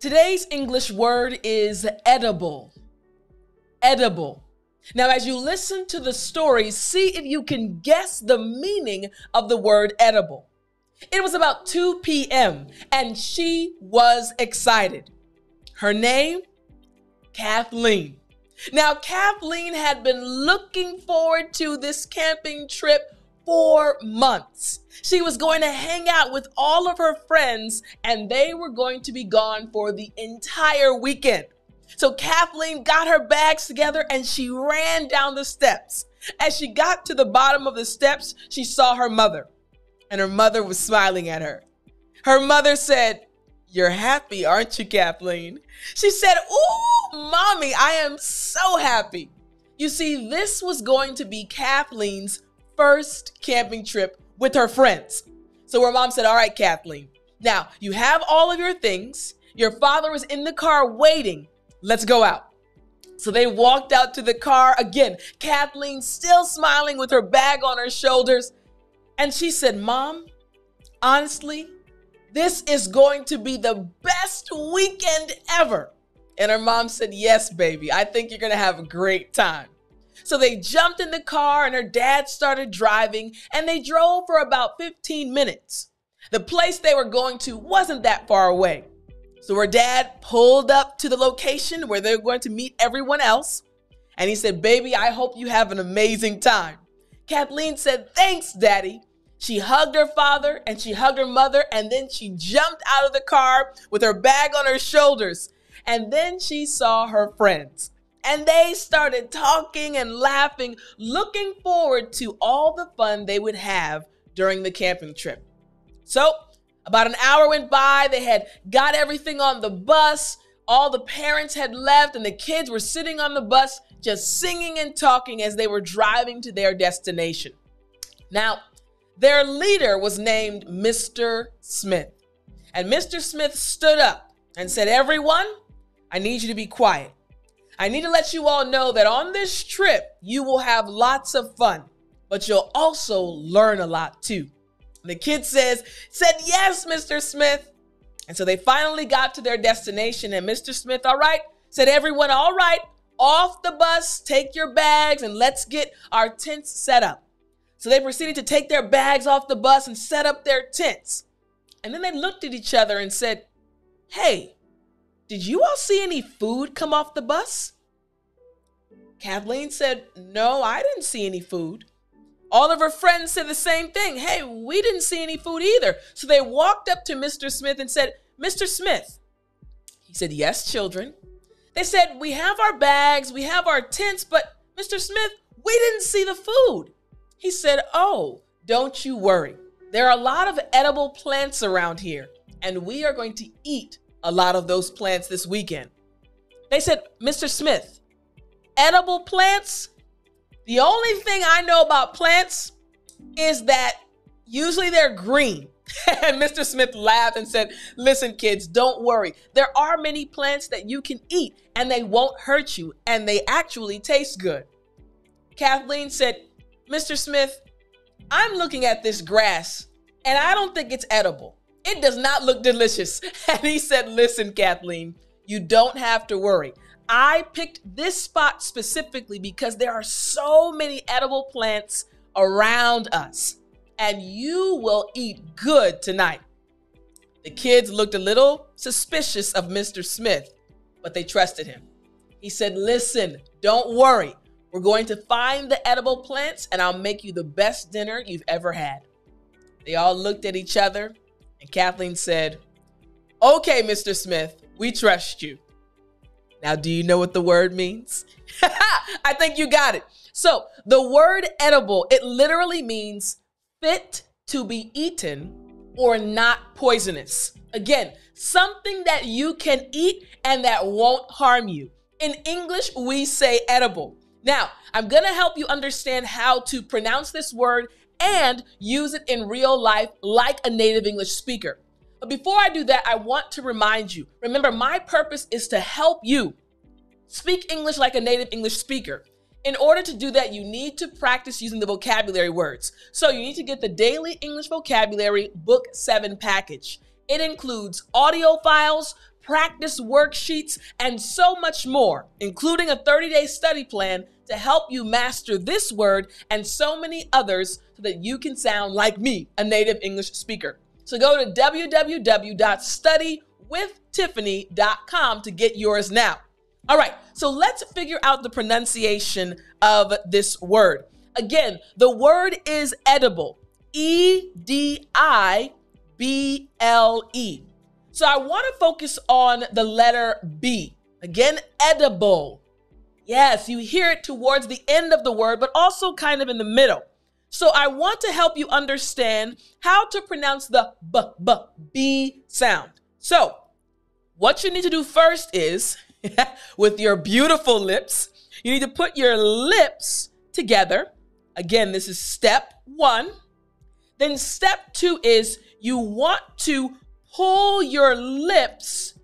Today's English word is edible. Edible. Now, as you listen to the story, see if you can guess the meaning of the word edible. It was about 2 p.m. and she was excited. Her name, Kathleen. Now, Kathleen had been looking forward to this camping trip for months. She was going to hang out with all of her friends and they were going to be gone for the entire weekend. So Kathleen got her bags together and she ran down the steps. As she got to the bottom of the steps, she saw her mother and her mother was smiling at her. Her mother said, "You're happy, aren't you, Kathleen?" She said, "Ooh, Mommy, I am so happy." You see, this was going to be Kathleen's first camping trip with her friends. So her mom said, "All right, Kathleen, now you have all of your things. Your father is in the car waiting. Let's go out." So they walked out to the car. Again, Kathleen still smiling with her bag on her shoulders. And she said, "Mom, honestly, this is going to be the best weekend ever." And her mom said, "Yes, baby, I think you're going to have a great time." So they jumped in the car and her dad started driving and they drove for about 15 minutes. The place they were going to wasn't that far away. So her dad pulled up to the location where they were going to meet everyone else. And he said, "Baby, I hope you have an amazing time." Kathleen said, "Thanks, Daddy." She hugged her father and she hugged her mother and then she jumped out of the car with her bag on her shoulders. And then she saw her friends. And they started talking and laughing, looking forward to all the fun they would have during the camping trip. So about an hour went by. They had got everything on the bus. All the parents had left and the kids were sitting on the bus just singing and talking as they were driving to their destination. Now, their leader was named Mr. Smith. And Mr. Smith stood up and said, "Everyone, I need you to be quiet. I need to let you all know that on this trip, you will have lots of fun, but you'll also learn a lot too." And the kid said, "Yes, Mr. Smith." And so they finally got to their destination and Mr. Smith, "All right," said everyone, "All right, off the bus, take your bags and let's get our tents set up." So they proceeded to take their bags off the bus and set up their tents. And then they looked at each other and said, "Hey, did you all see any food come off the bus?" Kathleen said, "No, I didn't see any food." All of her friends said the same thing. "Hey, we didn't see any food either." So they walked up to Mr. Smith and said, "Mr. Smith." He said, "Yes, children." They said, "We have our bags, we have our tents, but Mr. Smith, we didn't see the food." He said, "Oh, don't you worry. There are a lot of edible plants around here, and we are going to eat a lot of those plants this weekend." They said, "Mr. Smith, edible plants? The only thing I know about plants is that usually they're green." And Mr. Smith laughed and said, "Listen, kids, don't worry. There are many plants that you can eat and they won't hurt you and they actually taste good." Kathleen said, "Mr. Smith, I'm looking at this grass and I don't think it's edible. It does not look delicious." And he said, "Listen, Kathleen, you don't have to worry. I picked this spot specifically because there are so many edible plants around us and you will eat good tonight." The kids looked a little suspicious of Mr. Smith, but they trusted him. He said, "Listen, don't worry. We're going to find the edible plants and I'll make you the best dinner you've ever had." They all looked at each other and Kathleen said, "Okay, Mr. Smith, we trust you." Now, do you know what the word means? I think you got it. So the word edible, it literally means fit to be eaten or not poisonous. Again, something that you can eat and that won't harm you. In English, we say edible. Now, I'm going to help you understand how to pronounce this word and use it in real life like a native English speaker. But before I do that, I want to remind you, remember, my purpose is to help you speak English like a native English speaker. In order to do that, you need to practice using the vocabulary words. So you need to get the Daily English Vocabulary Book 7 package. It includes audio files, practice worksheets, and so much more, including a 30-day study plan to help you master this word and so many others so that you can sound like me, a native English speaker. So go to www.studywithtiffani.com to get yours now. All right, so let's figure out the pronunciation of this word. Again, the word is edible, E-D-I-B-L-E. So I want to focus on the letter B. Again, edible. Yes, you hear it towards the end of the word, but also kind of in the middle. So I want to help you understand how to pronounce the B sound. So what you need to do first is, with your beautiful lips, you need to put your lips together. Again, this is step 1. Then step 2 is you want to pull your lips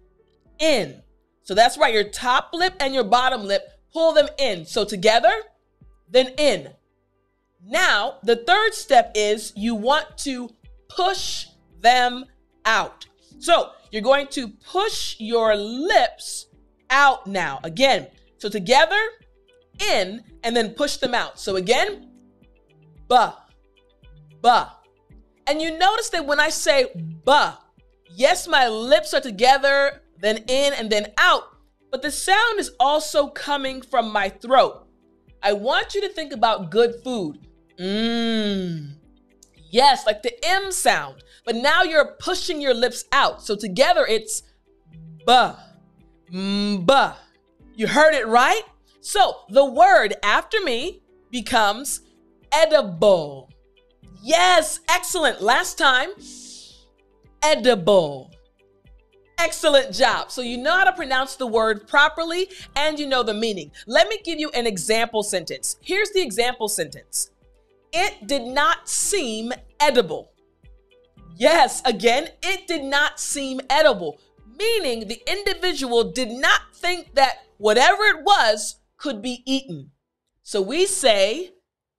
in. So that's right, your top lip and your bottom lip, pull them in. So together, then in. Now, the third step is you want to push them out. So you're going to push your lips out now. Again, so together, in, and then push them out. So again, ba, ba. And you notice that when I say ba, yes, my lips are together, then in, and then out, but the sound is also coming from my throat. I want you to think about good food. Yes, like the M sound, but now you're pushing your lips out. So together it's ba, ba. You heard it right? So the word after me becomes edible. Yes, excellent. Last time, edible. Excellent job. So you know how to pronounce the word properly and you know the meaning. Let me give you an example sentence. Here's the example sentence. It did not seem edible. Yes, again, it did not seem edible, meaning the individual did not think that whatever it was could be eaten. So we say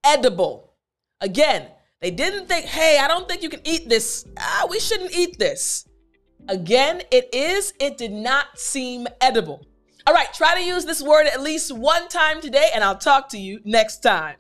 edible. Again, they didn't think, hey, I don't think you can eat this. We shouldn't eat this. Again, it did not seem edible. All right, try to use this word at least one time today, and I'll talk to you next time.